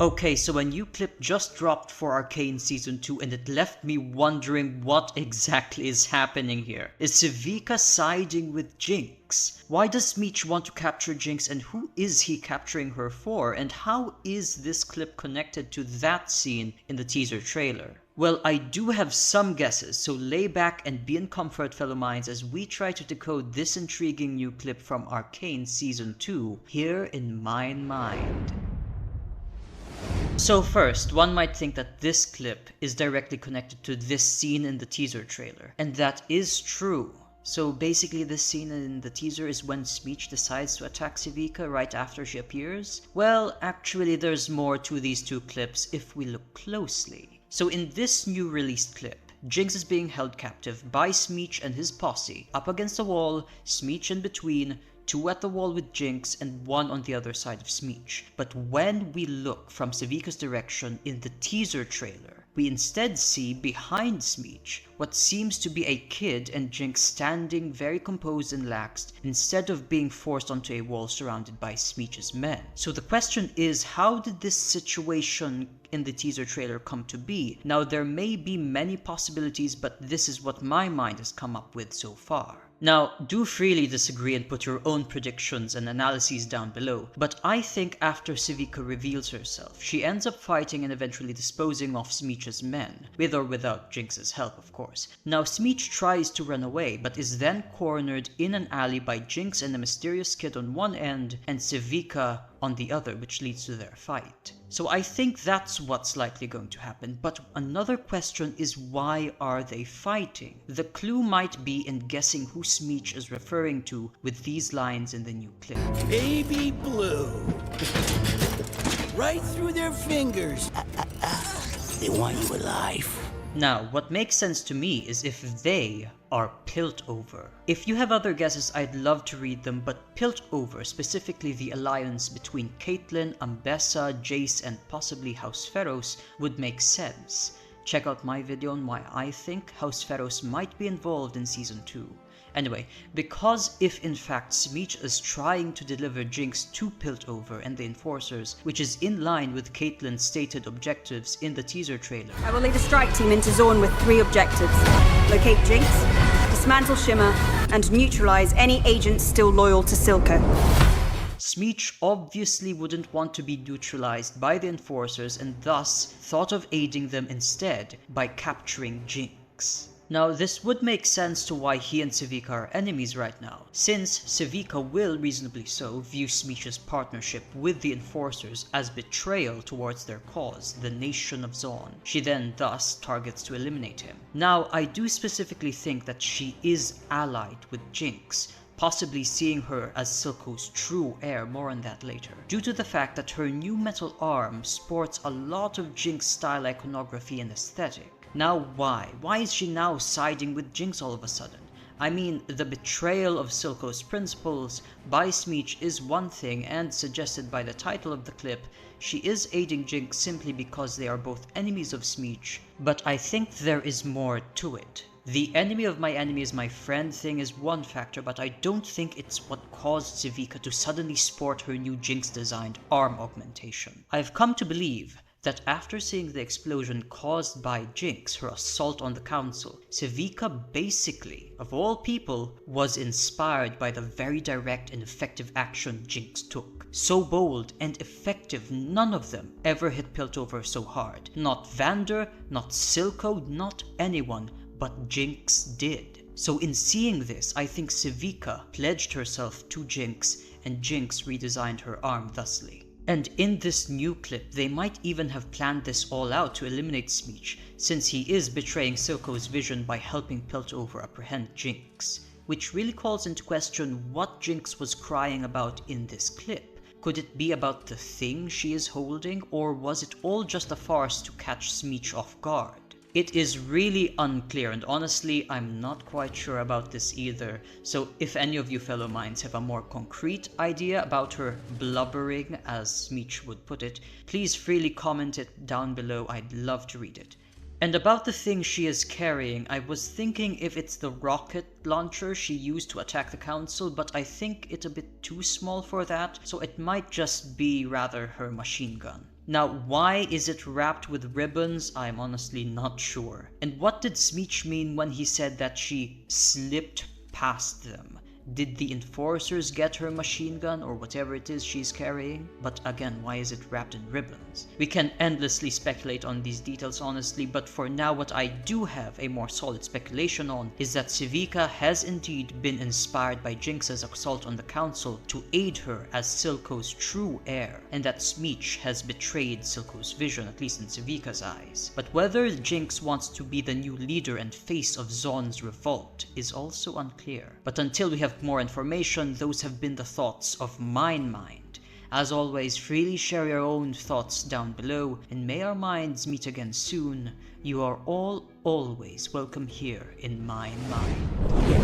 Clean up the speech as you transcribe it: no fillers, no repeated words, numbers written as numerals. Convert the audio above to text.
Okay, so a new clip just dropped for Arcane Season 2 and it left me wondering what exactly is happening here. Is Sevika siding with Jinx? Why does Smeech want to capture Jinx and who is he capturing her for? And how is this clip connected to that scene in the teaser trailer? Well, I do have some guesses, so lay back and be in comfort, fellow minds, as we try to decode this intriguing new clip from Arcane Season 2 here in Mine Mind. So first, one might think that this clip is directly connected to this scene in the teaser trailer, and that is true. So basically this scene in the teaser is when Smeech decides to attack Sevika right after she appears? Well, actually there's more to these two clips if we look closely. So in this new released clip, Jinx is being held captive by Smeech and his posse, up against a wall, Smeech in between, 2 at the wall with Jinx and 1 on the other side of Smeech. But when we look from Sevika's direction in the teaser trailer, we instead see behind Smeech what seems to be a kid and Jinx standing very composed and laxed instead of being forced onto a wall surrounded by Smeech's men. So the question is, how did this situation in the teaser trailer come to be? Now there may be many possibilities, but this is what my mind has come up with so far. Now, do freely disagree and put your own predictions and analyses down below, but I think after Sevika reveals herself, she ends up fighting and eventually disposing of Smeech's men, with or without Jinx's help of course. Now Smeech tries to run away, but is then cornered in an alley by Jinx and a mysterious kid on one end, and Sevika on the other, which leads to their fight. So I think that's what's likely going to happen, but another question is, why are they fighting? The clue might be in guessing who Smeech is referring to with these lines in the new clip. Baby blue. Right through their fingers. They want you alive. Now, what makes sense to me is if they are Piltover. If you have other guesses, I'd love to read them, but Piltover, specifically the alliance between Caitlyn, Ambessa, Jace, and possibly House Pharos, would make sense. Check out my video on why I think House Pharos might be involved in Season 2. Anyway, because if in fact Smeech is trying to deliver Jinx to Piltover and the Enforcers, which is in line with Caitlyn's stated objectives in the teaser trailer. I will lead a strike team into Zorn with 3 objectives. Locate Jinx, dismantle Shimmer, and neutralize any agents still loyal to Silco. Smeech obviously wouldn't want to be neutralized by the Enforcers and thus thought of aiding them instead by capturing Jinx. Now, this would make sense to why he and Sevika are enemies right now, since Sevika will, reasonably so, view Smeech's partnership with the Enforcers as betrayal towards their cause, the Nation of Zorn. She then thus targets to eliminate him. Now, I do specifically think that she is allied with Jinx, possibly seeing her as Silco's true heir, more on that later, due to the fact that her new metal arm sports a lot of Jinx style iconography and aesthetic. Now why? Why is she now siding with Jinx all of a sudden? I mean, the betrayal of Silco's principles by Smeech is one thing, and suggested by the title of the clip, she is aiding Jinx simply because they are both enemies of Smeech, but I think there is more to it. The enemy of my enemy is my friend thing is one factor, but I don't think it's what caused Sevika to suddenly sport her new Jinx-designed arm augmentation. I've come to believe that after seeing the explosion caused by Jinx, her assault on the council, Sevika basically, of all people, was inspired by the very direct and effective action Jinx took. So bold and effective, none of them ever hit Piltover so hard. Not Vander, not Silco, not anyone, but Jinx did. So in seeing this, I think Sevika pledged herself to Jinx, and Jinx redesigned her arm thusly. And in this new clip, they might even have planned this all out to eliminate Smeech, since he is betraying Silco's vision by helping Piltover apprehend Jinx. Which really calls into question what Jinx was crying about in this clip. Could it be about the thing she is holding, or was it all just a farce to catch Smeech off guard? It is really unclear, and honestly, I'm not quite sure about this either, so if any of you fellow minds have a more concrete idea about her blubbering, as Smeech would put it, please freely comment it down below, I'd love to read it. And about the thing she is carrying, I was thinking if it's the rocket launcher she used to attack the council, but I think it's a bit too small for that, so it might just be rather her machine gun. Now, why is it wrapped with ribbons? I'm honestly not sure. And what did Smeech mean when he said that she slipped past them? Did the enforcers get her machine gun or whatever it is she's carrying? But again, why is it wrapped in ribbons? We can endlessly speculate on these details honestly, but for now what I do have a more solid speculation on is that Sevika has indeed been inspired by Jinx's assault on the council to aid her as Silco's true heir, and that Smeech has betrayed Silco's vision, at least in Sevika's eyes. But whether Jinx wants to be the new leader and face of Zaun's revolt is also unclear. But until we have more information, those have been the thoughts of Mine Mind. As always, freely share your own thoughts down below, and may our minds meet again soon. You are all always welcome here in Mine Mind.